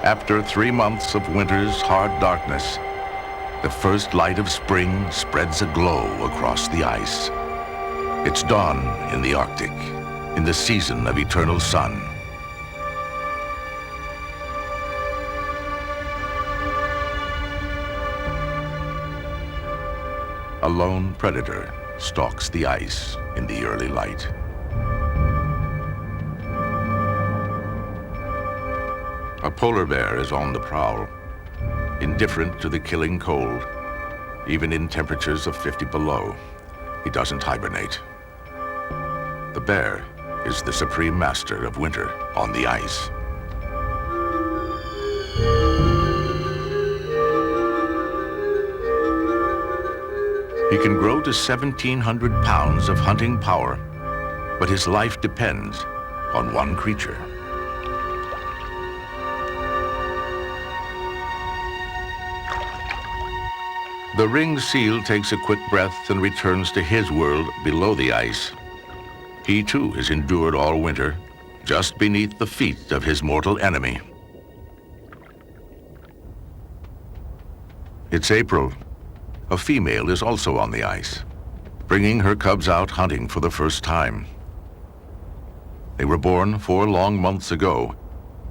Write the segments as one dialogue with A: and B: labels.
A: After 3 months of winter's hard darkness, the first light of spring spreads a glow across the ice. It's dawn in the Arctic, in the season of eternal sun. A lone predator stalks the ice in the early light. A polar bear is on the prowl, indifferent to the killing cold. Even in temperatures of 50 below, he doesn't hibernate. The bear is the supreme master of winter on the ice. He can grow to 1,700 pounds of hunting power, but his life depends on one creature. The ringed seal takes a quick breath and returns to his world below the ice. He too has endured all winter, just beneath the feet of his mortal enemy. It's April. A female is also on the ice, bringing her cubs out hunting for the first time. They were born 4 long months ago,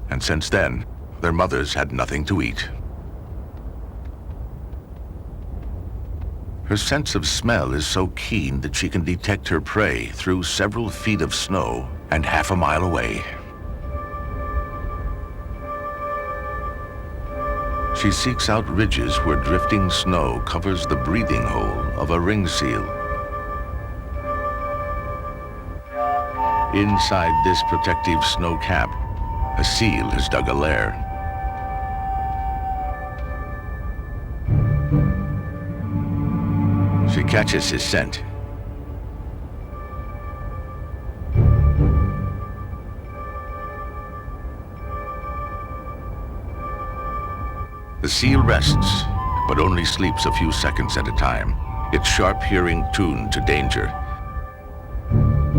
A: and since then, their mothers had nothing to eat. Her sense of smell is so keen that she can detect her prey through several feet of snow and half a mile away. She seeks out ridges where drifting snow covers the breathing hole of a ringed seal. Inside this protective snow cap, a seal has dug a lair. She catches his scent. The seal rests, but only sleeps a few seconds at a time, its sharp hearing tuned to danger.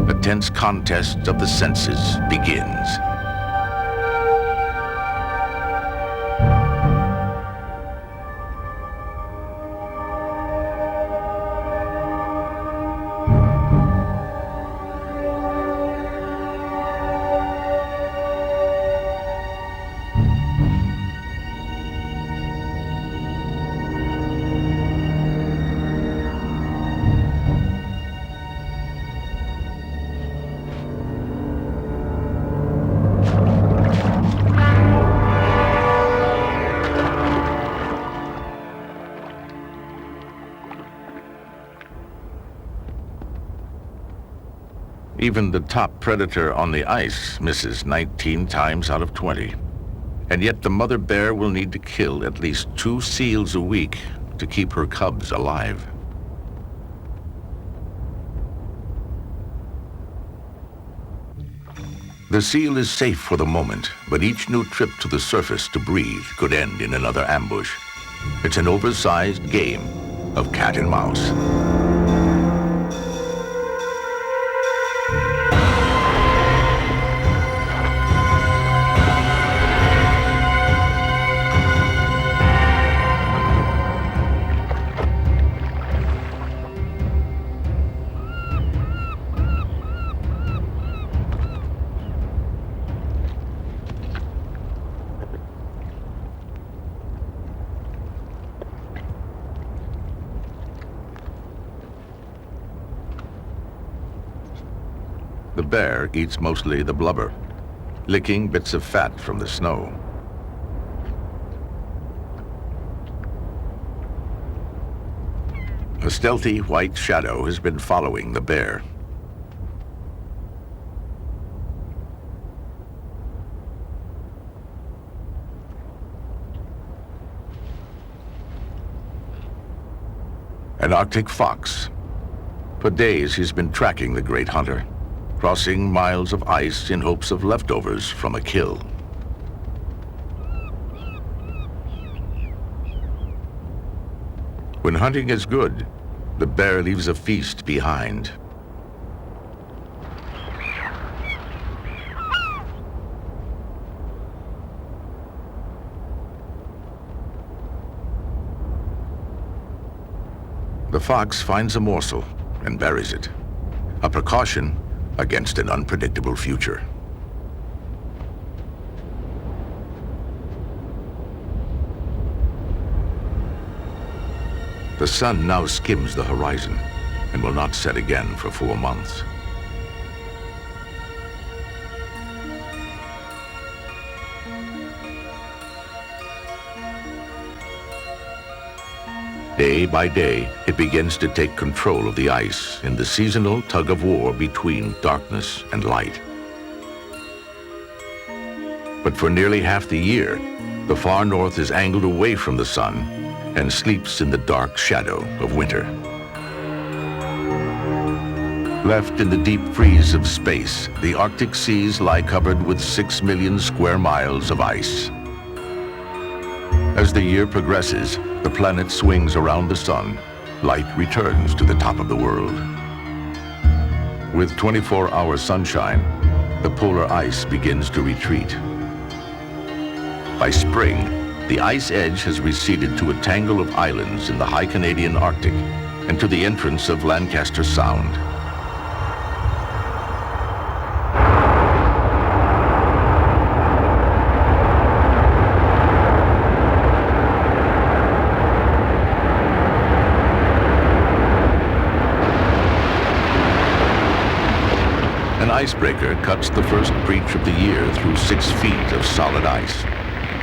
A: A tense contest of the senses begins. Even the top predator on the ice misses 19 times out of 20. And yet the mother bear will need to kill at least 2 seals a week to keep her cubs alive. The seal is safe for the moment, but each new trip to the surface to breathe could end in another ambush. It's an oversized game of cat and mouse. The bear eats mostly the blubber, licking bits of fat from the snow. A stealthy white shadow has been following the bear. An Arctic fox. For days he's been tracking the great hunter, crossing miles of ice in hopes of leftovers from a kill. When hunting is good, the bear leaves a feast behind. The fox finds a morsel and buries it, a precaution against an unpredictable future. The sun now skims the horizon and will not set again for 4 months. Day by day, it begins to take control of the ice in the seasonal tug-of-war between darkness and light. But for nearly half the year, the far north is angled away from the sun and sleeps in the dark shadow of winter. Left in the deep freeze of space, the Arctic seas lie covered with 6 million square miles of ice. As the year progresses, the planet swings around the sun. Light returns to the top of the world. With 24-hour sunshine, the polar ice begins to retreat. By spring, the ice edge has receded to a tangle of islands in the high Canadian Arctic and to the entrance of Lancaster Sound. An icebreaker cuts the first breach of the year through 6 feet of solid ice.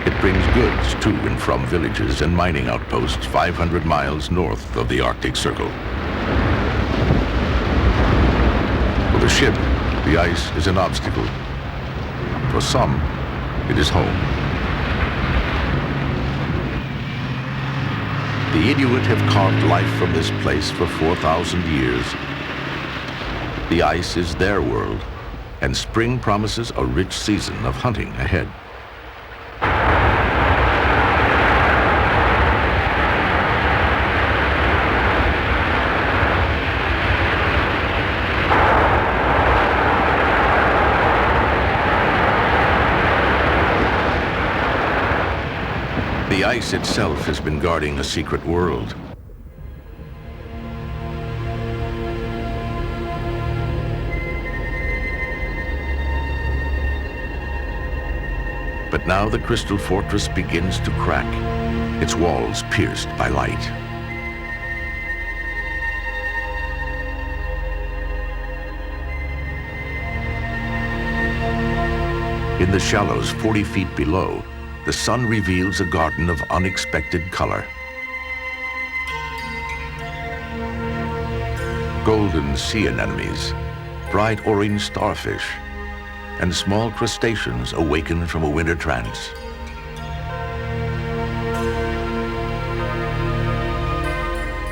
A: It brings goods to and from villages and mining outposts 500 miles north of the Arctic Circle. For the ship, the ice is an obstacle. For some, it is home. The Inuit have carved life from this place for 4,000 years. The ice is their world, and spring promises a rich season of hunting ahead. The ice itself has been guarding a secret world. But now the crystal fortress begins to crack, its walls pierced by light. In the shallows 40 feet below, the sun reveals a garden of unexpected color. Golden sea anemones, bright orange starfish, and small crustaceans awaken from a winter trance.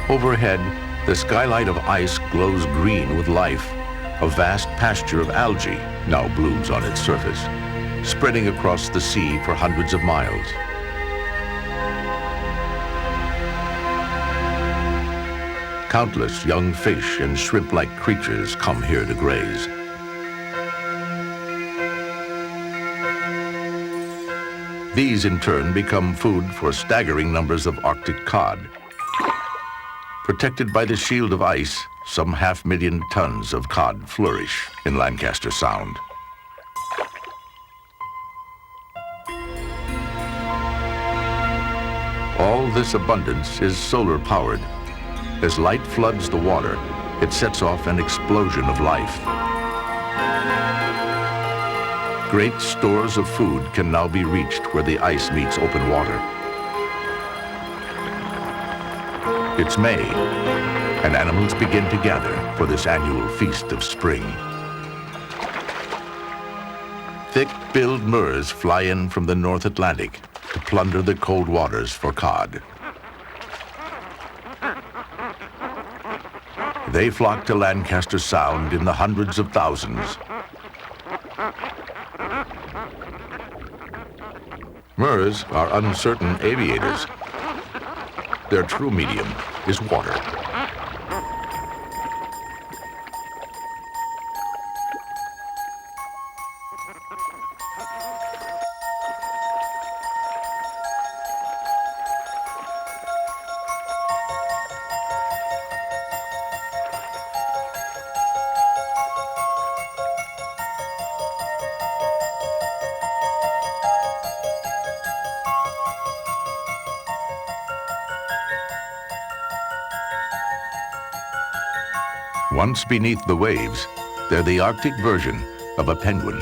A: Overhead, the skylight of ice glows green with life. A vast pasture of algae now blooms on its surface, spreading across the sea for hundreds of miles. Countless young fish and shrimp-like creatures come here to graze. These, in turn, become food for staggering numbers of Arctic cod. Protected by the shield of ice, some 500,000 tons of cod flourish in Lancaster Sound. All this abundance is solar-powered. As light floods the water, it sets off an explosion of life. Great stores of food can now be reached where the ice meets open water. It's May, and animals begin to gather for this annual feast of spring. Thick-billed murres fly in from the North Atlantic to plunder the cold waters for cod. They flock to Lancaster Sound in the hundreds of thousands. Murres are uncertain aviators. Their true medium is water. Once beneath the waves, they're the Arctic version of a penguin.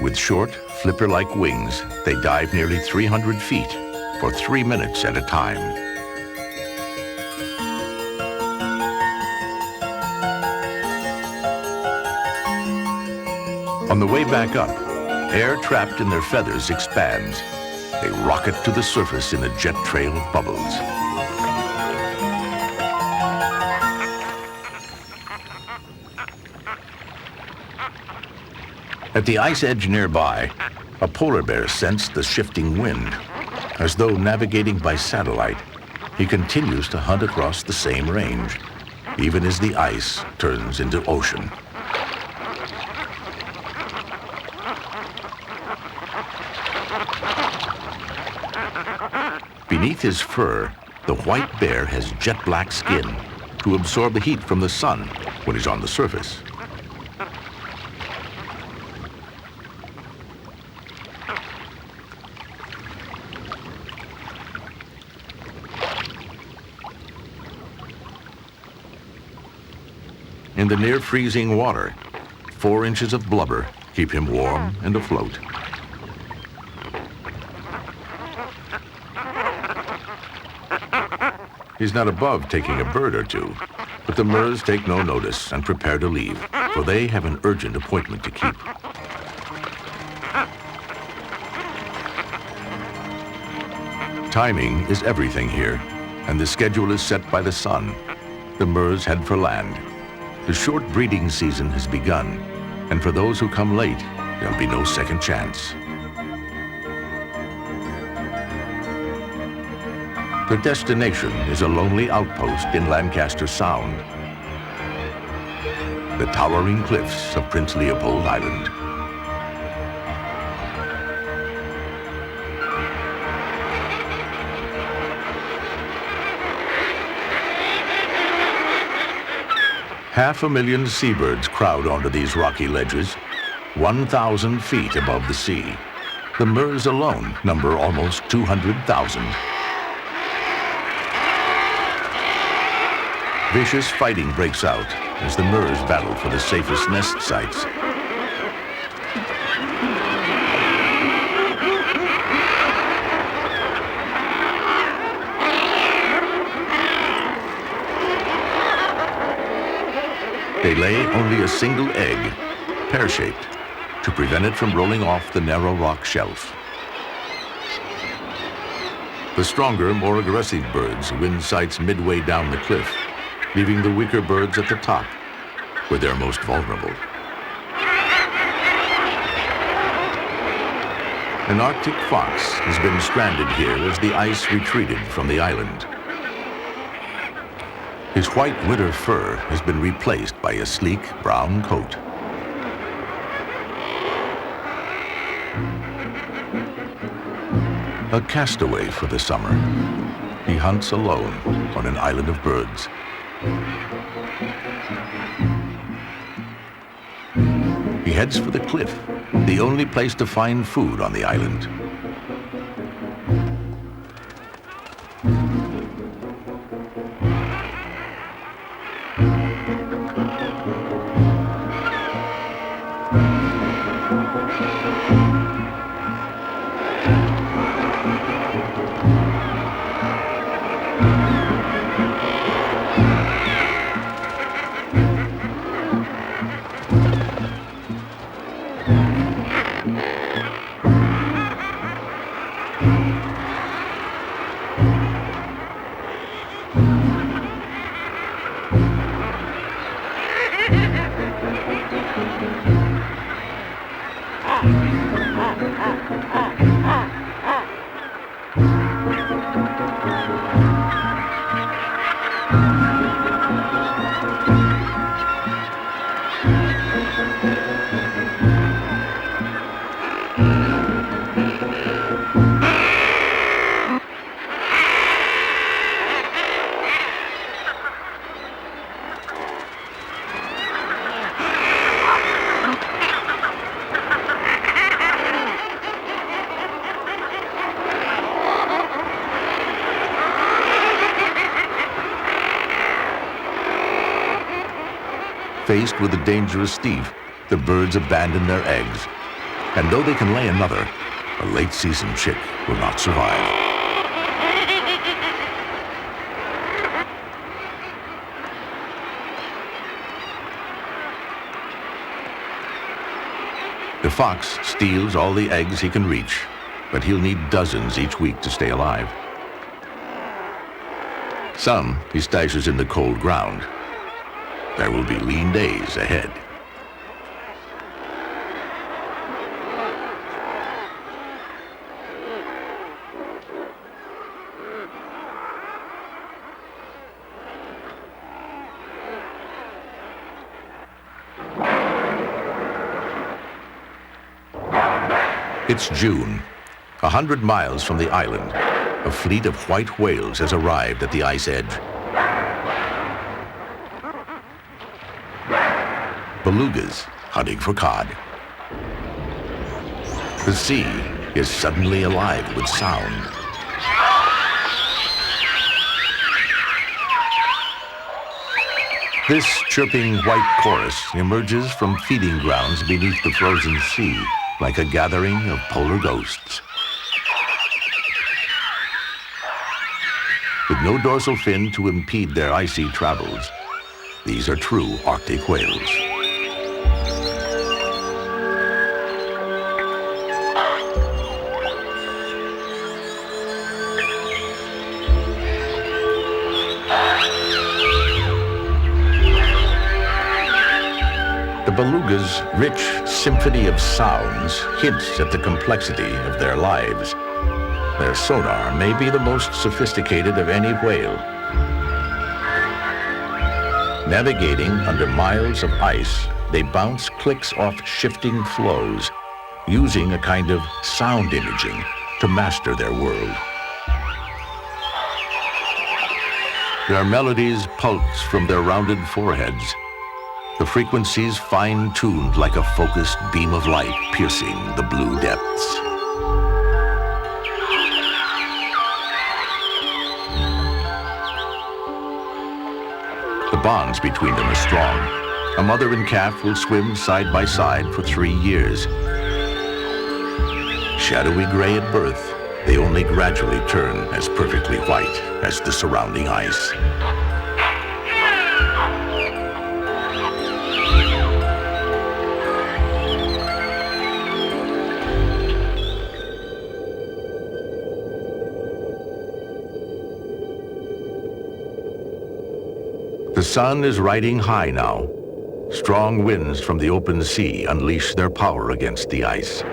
A: With short, flipper-like wings, they dive nearly 300 feet for 3 minutes at a time. On the way back up, air trapped in their feathers expands. They rocket to the surface in a jet trail of bubbles. At the ice edge nearby, a polar bear sensed the shifting wind. As though navigating by satellite, he continues to hunt across the same range, even as the ice turns into ocean. Beneath his fur, the white bear has jet black skin to absorb the heat from the sun when he's on the surface. In the near-freezing water, 4 inches of blubber keep him warm and afloat. He's not above taking a bird or two, but the Murs take no notice and prepare to leave, for they have an urgent appointment to keep. Timing is everything here, and the schedule is set by the sun. The Murs head for land. The short breeding season has begun, and for those who come late, there'll be no second chance. The destination is a lonely outpost in Lancaster Sound, the towering cliffs of Prince Leopold Island. 500,000 seabirds crowd onto these rocky ledges, 1,000 feet above the sea. The Murs alone number almost 200,000. Vicious fighting breaks out as the Murs battle for the safest nest sites. They lay only a single egg, pear-shaped, to prevent it from rolling off the narrow rock shelf. The stronger, more aggressive birds win sites midway down the cliff, leaving the weaker birds at the top, where they're most vulnerable. An Arctic fox has been stranded here as the ice retreated from the island. His white winter fur has been replaced by a sleek brown coat. A castaway for the summer, he hunts alone on an island of birds. He heads for the cliff, the only place to find food on the island. Faced with a dangerous thief, the birds abandon their eggs. And though they can lay another, a late-season chick will not survive. The fox steals all the eggs he can reach, but he'll need dozens each week to stay alive. Some he stashes in the cold ground. There will be lean days ahead. It's June. 100 miles from the island, a fleet of white whales has arrived at the ice edge. Belugas hunting for cod. The sea is suddenly alive with sound. This chirping white chorus emerges from feeding grounds beneath the frozen sea, like a gathering of polar ghosts. With no dorsal fin to impede their icy travels, these are true Arctic whales. The beluga's rich symphony of sounds hints at the complexity of their lives. Their sonar may be the most sophisticated of any whale. Navigating under miles of ice, they bounce clicks off shifting flows, using a kind of sound imaging to master their world. Their melodies pulse from their rounded foreheads, the frequencies fine-tuned like a focused beam of light piercing the blue depths. The bonds between them are strong. A mother and calf will swim side by side for 3 years. Shadowy gray at birth, they only gradually turn as perfectly white as the surrounding ice. The sun is riding high now. Strong winds from the open sea unleash their power against the ice.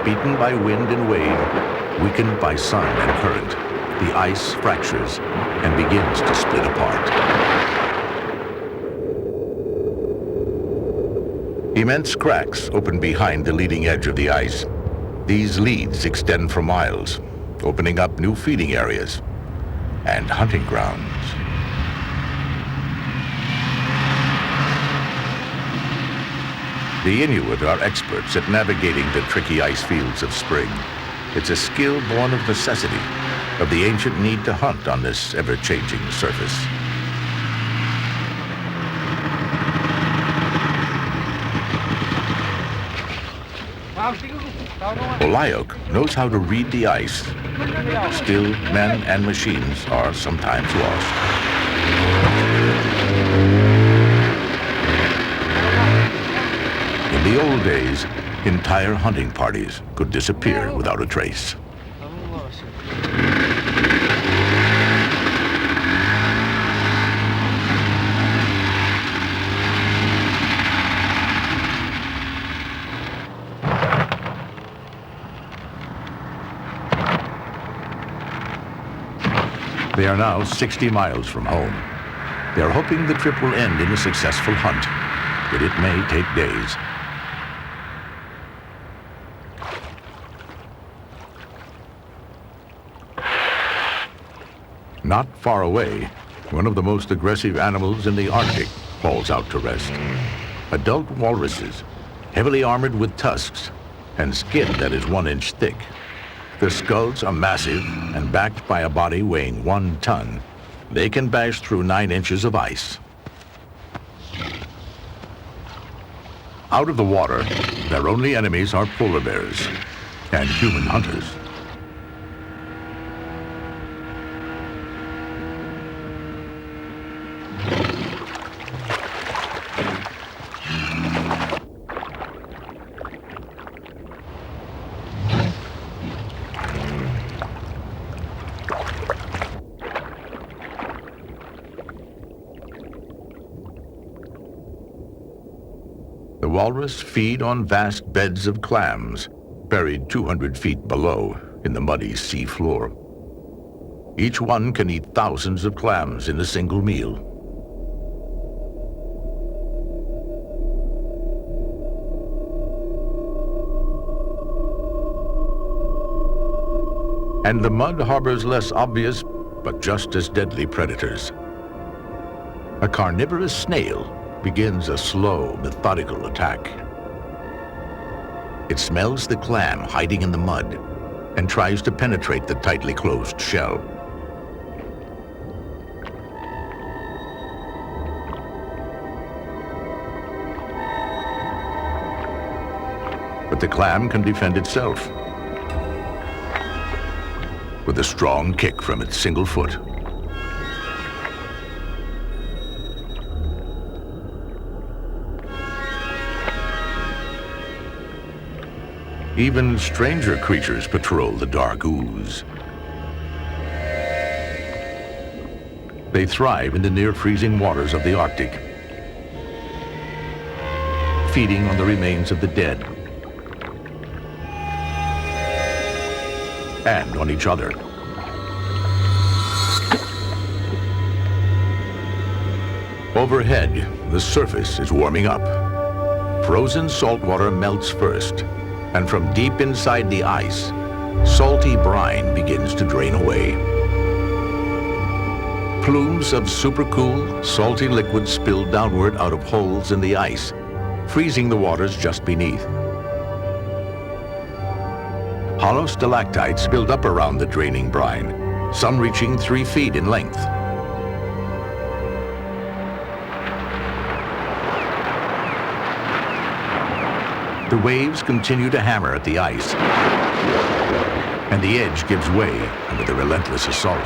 A: Beaten by wind and wave, weakened by sun and current, the ice fractures and begins to split apart. Immense cracks open behind the leading edge of the ice. These leads extend for miles, opening up new feeding areas and hunting grounds. The Inuit are experts at navigating the tricky ice fields of spring. It's a skill born of necessity, of the ancient need to hunt on this ever-changing surface. Olayoke knows how to read the ice. Still, men and machines are sometimes lost. In the old days, entire hunting parties could disappear without a trace. They are now 60 miles from home. They are hoping the trip will end in a successful hunt, but it may take days. Not far away, one of the most aggressive animals in the Arctic falls out to rest. Adult walruses, heavily armored with tusks and skin that is 1 inch thick. Their skulls are massive and backed by a body weighing 1 ton. They can bash through 9 inches of ice. Out of the water, their only enemies are polar bears and human hunters. The walrus feed on vast beds of clams, buried 200 feet below in the muddy sea floor. Each one can eat thousands of clams in a single meal. And the mud harbors less obvious, but just as deadly predators. A carnivorous snail begins a slow, methodical attack. It smells the clam hiding in the mud and tries to penetrate the tightly closed shell. But the clam can defend itself with a strong kick from its single foot. Even stranger creatures patrol the dark ooze. They thrive in the near-freezing waters of the Arctic, feeding on the remains of the dead and on each other. Overhead, the surface is warming up. Frozen salt water melts first, and from deep inside the ice, salty brine begins to drain away. Plumes of supercool, salty liquid spill downward out of holes in the ice, freezing the waters just beneath. Hollow stalactites build up around the draining brine, some reaching 3 feet in length. The waves continue to hammer at the ice, and the edge gives way under the relentless assault.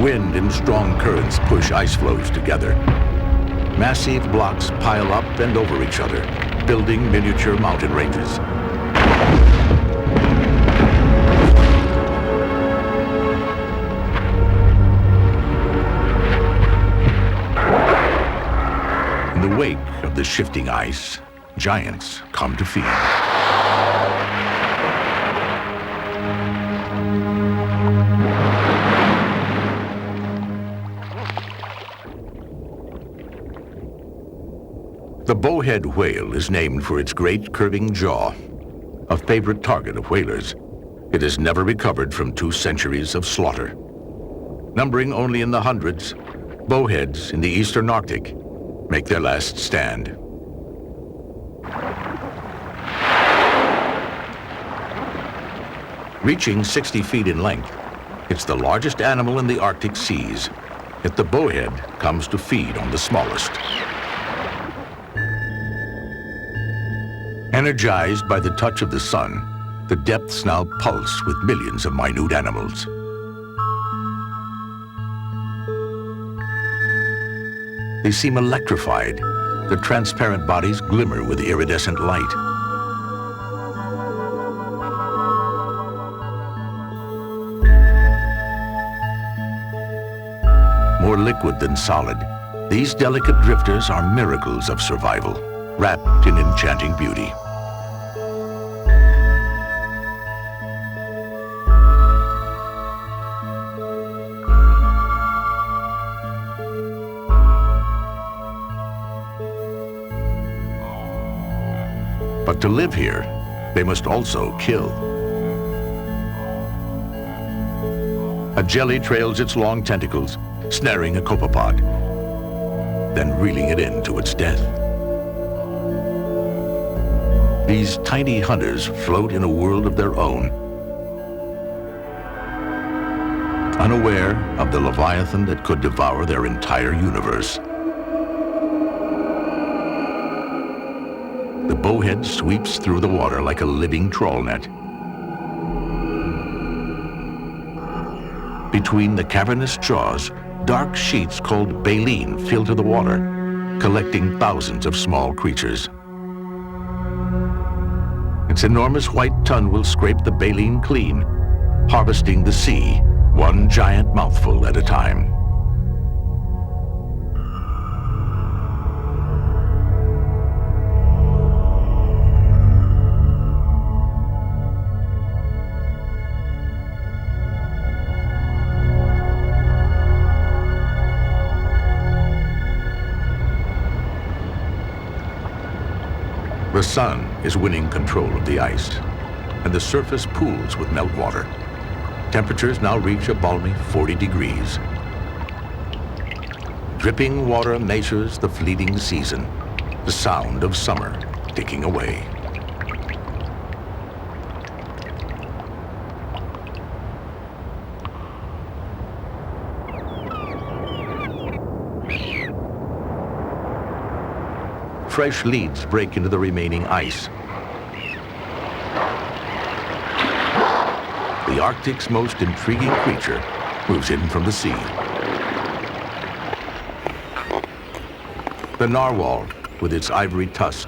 A: Wind and strong currents push ice floes together. Massive blocks pile up and over each other, building miniature mountain ranges. In the wake of the shifting ice, giants come to feed. The bowhead whale is named for its great curving jaw, a favorite target of whalers. It has never recovered from 2 centuries of slaughter. Numbering only in the hundreds, bowheads in the eastern Arctic make their last stand. Reaching 60 feet in length, it's the largest animal in the Arctic seas, yet the bowhead comes to feed on the smallest. Energized by the touch of the sun, the depths now pulse with millions of minute animals. They seem electrified. Their transparent bodies glimmer with iridescent light. More liquid than solid, these delicate drifters are miracles of survival, wrapped in enchanting beauty. But to live here, they must also kill. A jelly trails its long tentacles, snaring a copepod, then reeling it in to its death. These tiny hunters float in a world of their own, unaware of the leviathan that could devour their entire universe. The bowhead sweeps through the water like a living trawl net. Between the cavernous jaws, dark sheets called baleen filter the water, collecting thousands of small creatures. Its enormous white tongue will scrape the baleen clean, harvesting the sea, one giant mouthful at a time. The sun is winning control of the ice, and the surface pools with meltwater. Temperatures now reach a balmy 40 degrees. Dripping water measures the fleeting season, the sound of summer ticking away. Fresh leads break into the remaining ice. The Arctic's most intriguing creature moves in from the sea. The narwhal, with its ivory tusk,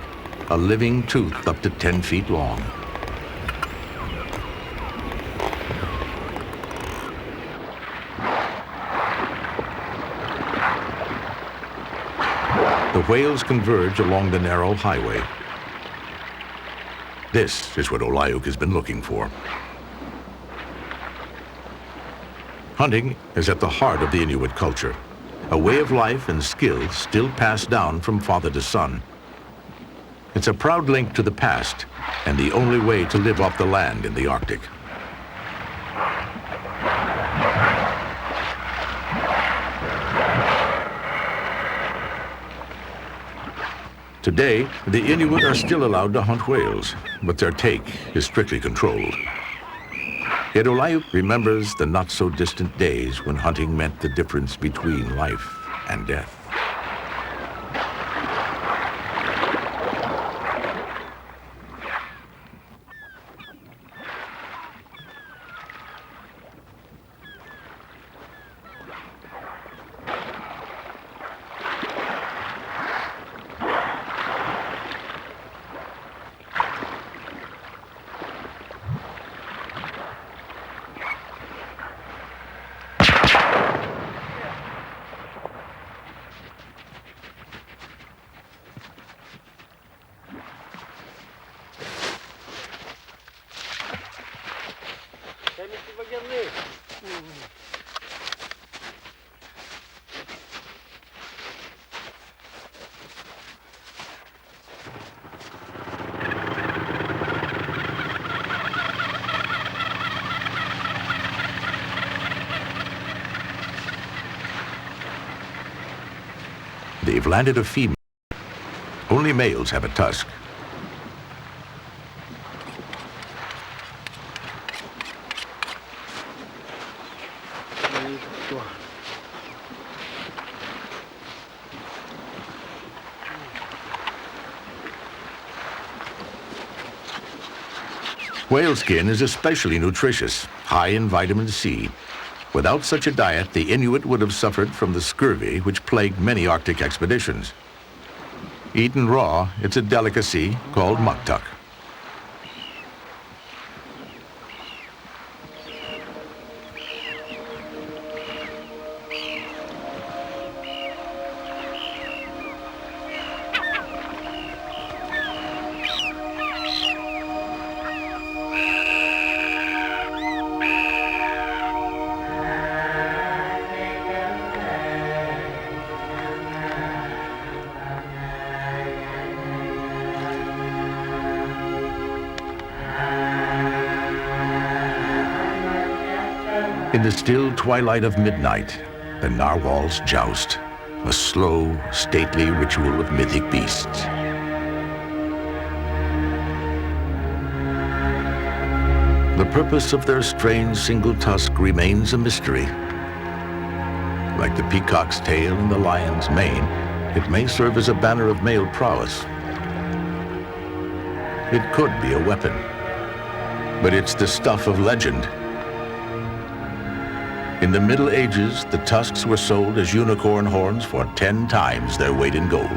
A: a living tooth up to 10 feet long. The whales converge along the narrow highway. This is what Olayuk has been looking for. Hunting is at the heart of the Inuit culture, a way of life and skill still passed down from father to son. It's a proud link to the past and the only way to live off the land in the Arctic. Today, the Inuit are still allowed to hunt whales, but their take is strictly controlled. Yet Olayuk remembers the not-so-distant days when hunting meant the difference between life and death. They've landed a female. Only males have a tusk. Whale skin is especially nutritious, high in vitamin C. Without such a diet, the Inuit would have suffered from the scurvy which plagued many Arctic expeditions. Eaten raw, it's a delicacy called muktuk. In the still twilight of midnight, the narwhals joust, a slow, stately ritual of mythic beasts. The purpose of their strange single tusk remains a mystery. Like the peacock's tail and the lion's mane, it may serve as a banner of male prowess. It could be a weapon, but it's the stuff of legend. In the Middle Ages, the tusks were sold as unicorn horns for 10 times their weight in gold.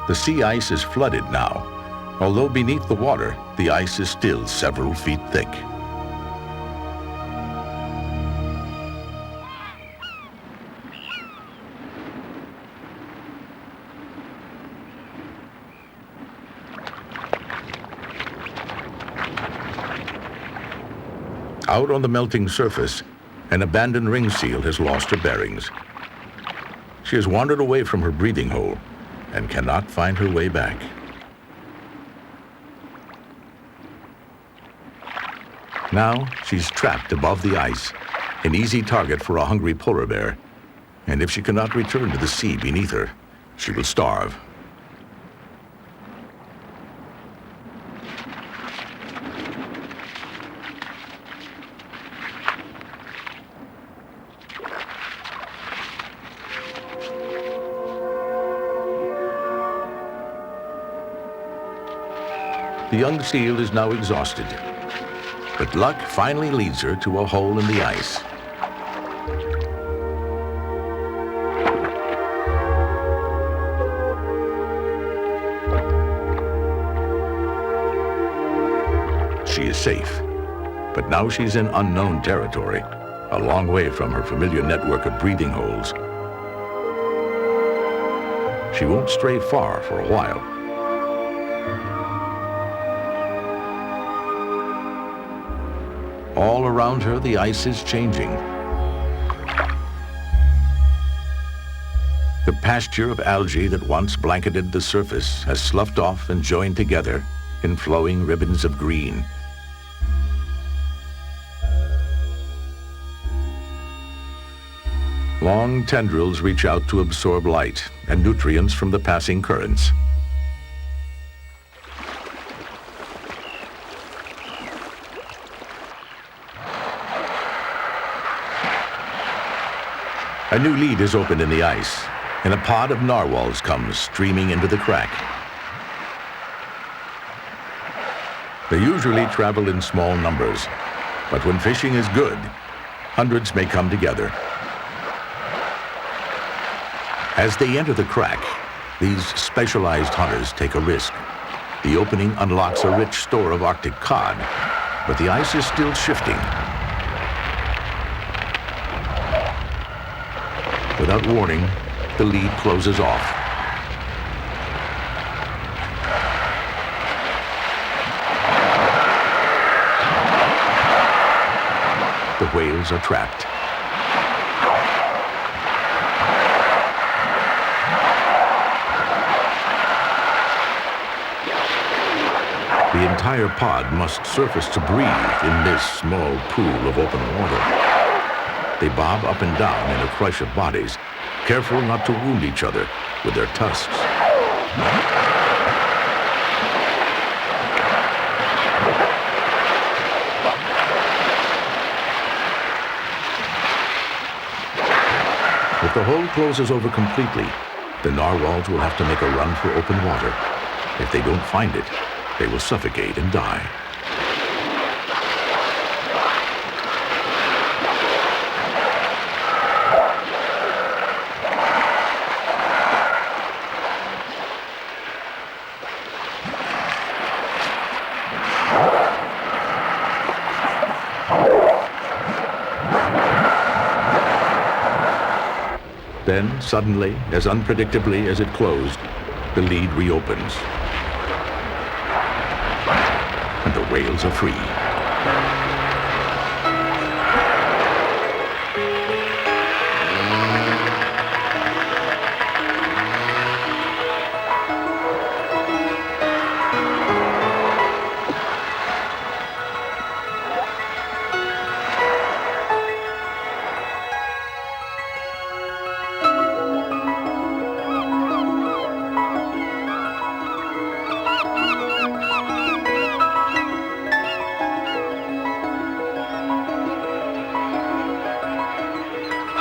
A: The sea ice is flooded now. Although beneath the water, the ice is still several feet thick. Out on the melting surface, an abandoned ring seal has lost her bearings. She has wandered away from her breathing hole and cannot find her way back. Now she's trapped above the ice, an easy target for a hungry polar bear. And if she cannot return to the sea beneath her, she will starve. The young seal is now exhausted, but luck finally leads her to a hole in the ice. She is safe, but now she's in unknown territory, a long way from her familiar network of breathing holes. She won't stray far for a while. All around her, the ice is changing. The pasture of algae that once blanketed the surface has sloughed off and joined together in flowing ribbons of green. Long tendrils reach out to absorb light and nutrients from the passing currents. A new lead is opened in the ice, and a pod of narwhals comes streaming into the crack. They usually travel in small numbers, but when fishing is good, hundreds may come together. As they enter the crack, these specialized hunters take a risk. The opening unlocks a rich store of Arctic cod, but the ice is still shifting. Without warning, the lead closes off. The whales are trapped. The entire pod must surface to breathe in this small pool of open water. They bob up and down in a crush of bodies, careful not to wound each other with their tusks. If the hole closes over completely, the narwhals will have to make a run for open water. If they don't find it, they will suffocate and die. Then, suddenly, as unpredictably as it closed, the lead reopens. And the whales are free.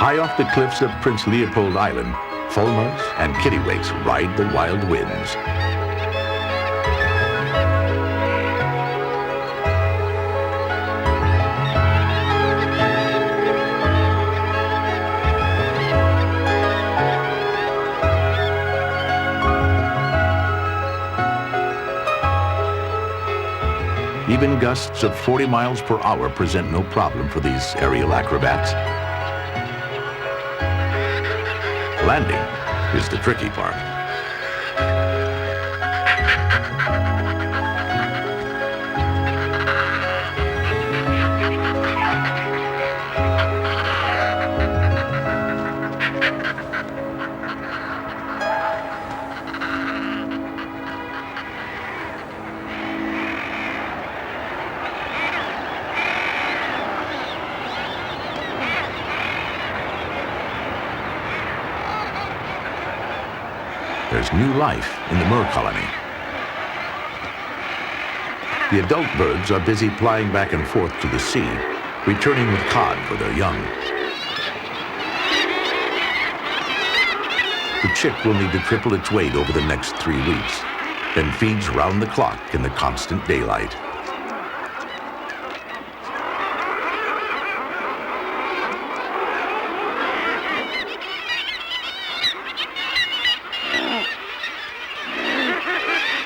A: High off the cliffs of Prince Leopold Island, fulmars and kittiwakes ride the wild winds. Even gusts of 40 miles per hour present no problem for these aerial acrobats. Landing is the tricky part. There's new life in the Mer colony. The adult birds are busy flying back and forth to the sea, returning with cod for their young. The chick will need to triple its weight over the next 3 weeks, then feeds round the clock in the constant daylight.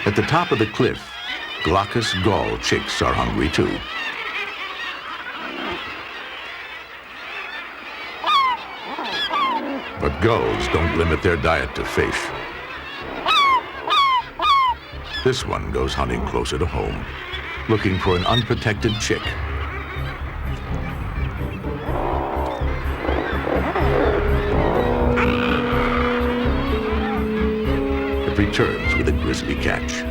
A: At the top of the cliff, glaucous gull chicks are hungry too. But gulls don't limit their diet to fish. This one goes hunting closer to home, looking for an unprotected chick. It returns with a grisly catch.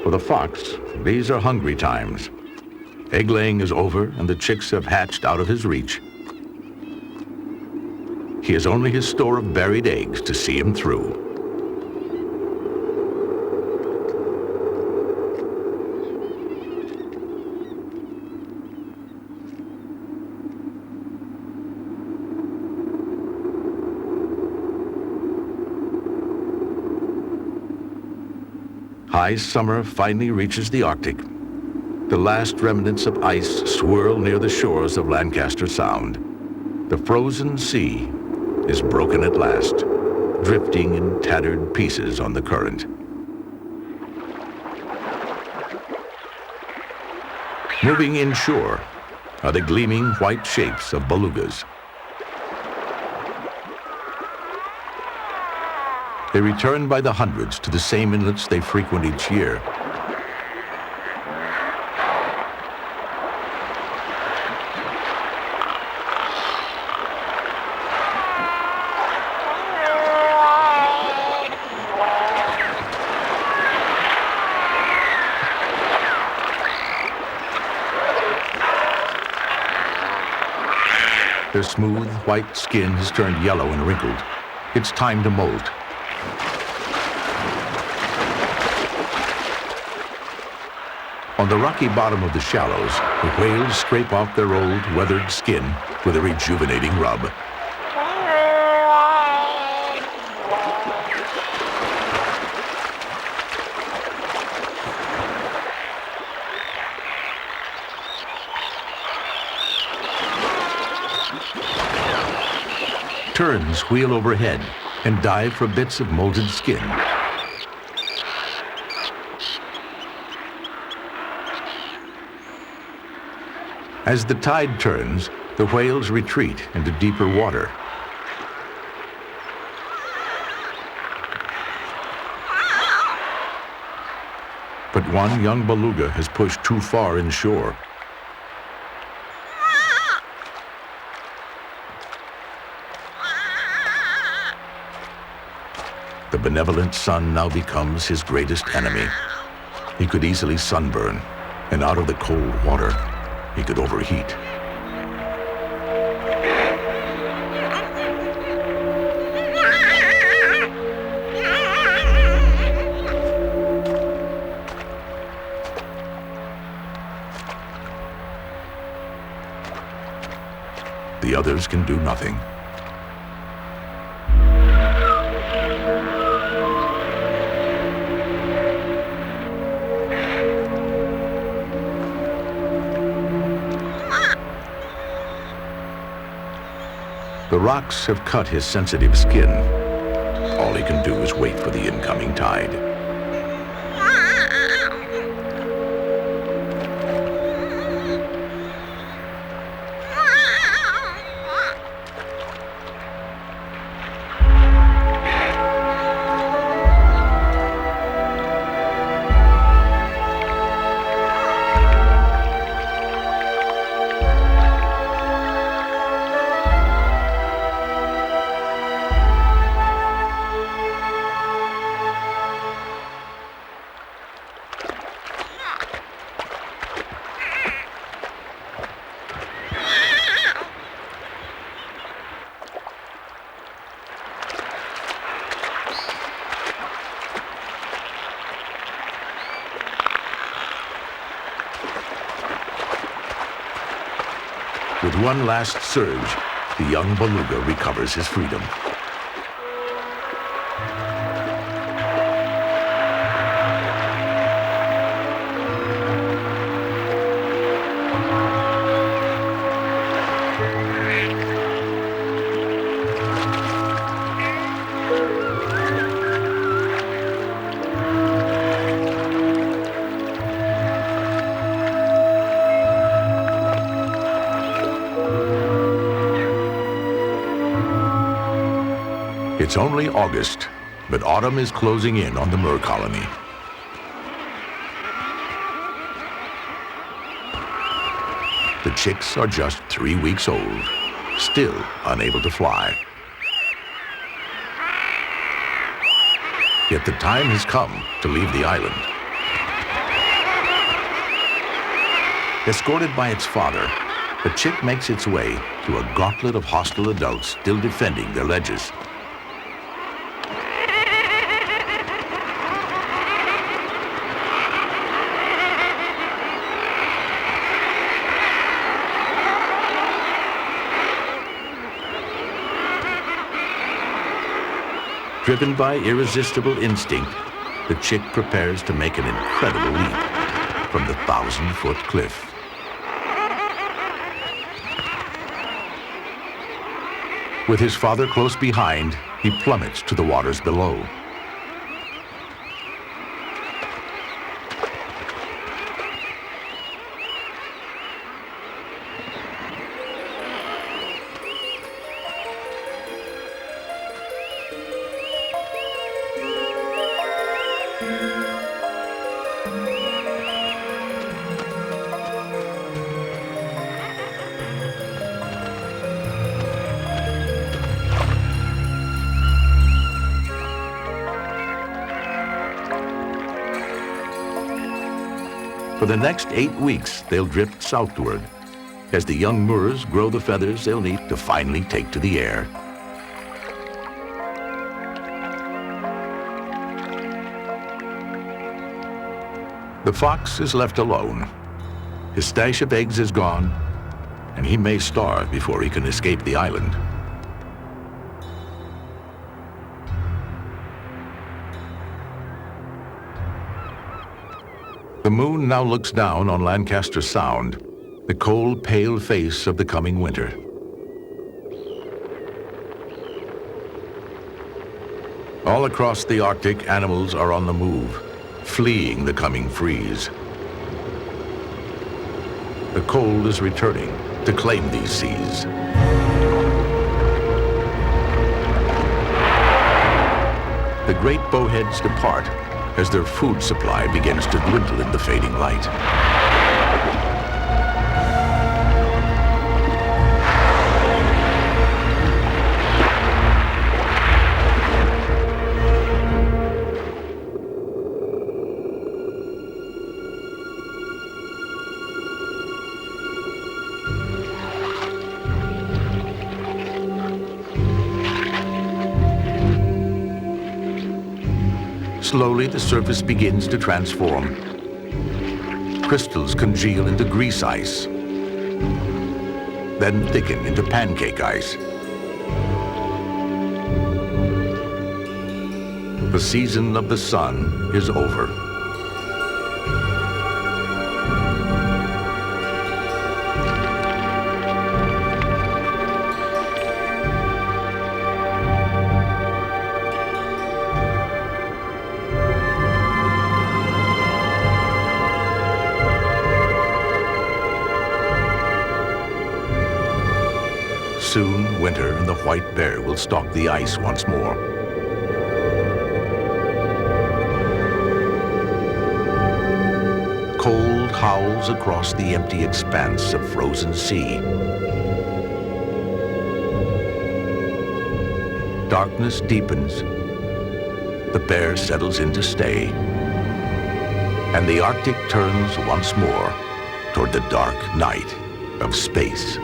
A: For the fox, these are hungry times. Egg-laying is over and the chicks have hatched out of his reach. He has only his store of buried eggs to see him through. High summer finally reaches the Arctic. The last remnants of ice swirl near the shores of Lancaster Sound. The frozen sea is broken at last, drifting in tattered pieces on the current. Moving inshore are the gleaming white shapes of belugas. They return by the hundreds to the same inlets they frequent each year. Their smooth, white skin has turned yellow and wrinkled. It's time to molt. On the rocky bottom of the shallows, the whales scrape off their old, weathered skin with a rejuvenating rub. Terns wheel overhead and dive for bits of molded skin. As the tide turns, the whales retreat into deeper water. But one young beluga has pushed too far inshore. The benevolent sun now becomes his greatest enemy. He could easily sunburn, and out of the cold water, he could overheat. The others can do nothing. The rocks have cut his sensitive skin. All he can do is wait for the incoming tide. With one last surge, the young beluga recovers his freedom. It's only August, but autumn is closing in on the Murre colony. The chicks are just 3 weeks old, still unable to fly. Yet the time has come to leave the island. Escorted by its father, the chick makes its way to a gauntlet of hostile adults still defending their ledges. Driven by irresistible instinct, the chick prepares to make an incredible leap from the 1,000-foot cliff. With his father close behind, he plummets to the waters below. For the next 8 weeks, they'll drift southward as the young Murres grow the feathers they'll need to finally take to the air. The fox is left alone. His stash of eggs is gone, and he may starve before he can escape the island. The moon now looks down on Lancaster Sound, the cold, pale face of the coming winter. All across the Arctic, animals are on the move, fleeing the coming freeze. The cold is returning to claim these seas. The great bowheads depart as their food supply begins to dwindle in the fading light. Slowly, the surface begins to transform. Crystals congeal into grease ice, then thicken into pancake ice. The season of the sun is over. Soon, winter and the white bear will stalk the ice once more. Cold howls across the empty expanse of frozen sea. Darkness deepens. The bear settles in to stay. And the Arctic turns once more toward the dark night of space.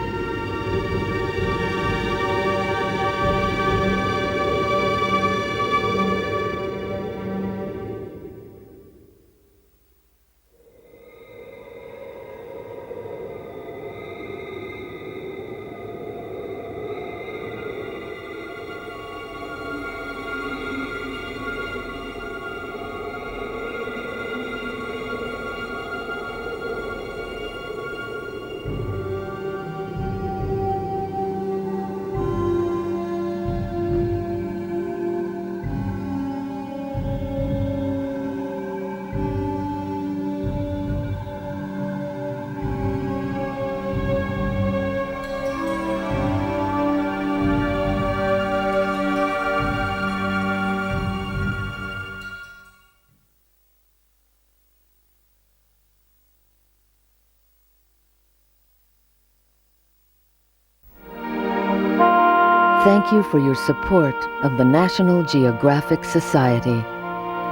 B: Thank you for your support of the National Geographic Society.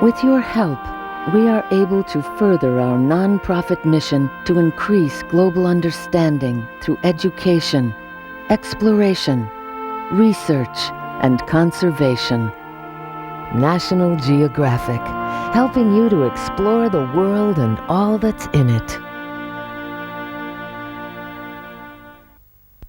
B: With your help, we are able to further our nonprofit mission to increase global understanding through education, exploration, research, and conservation. National Geographic, helping you to explore the world and all that's in it.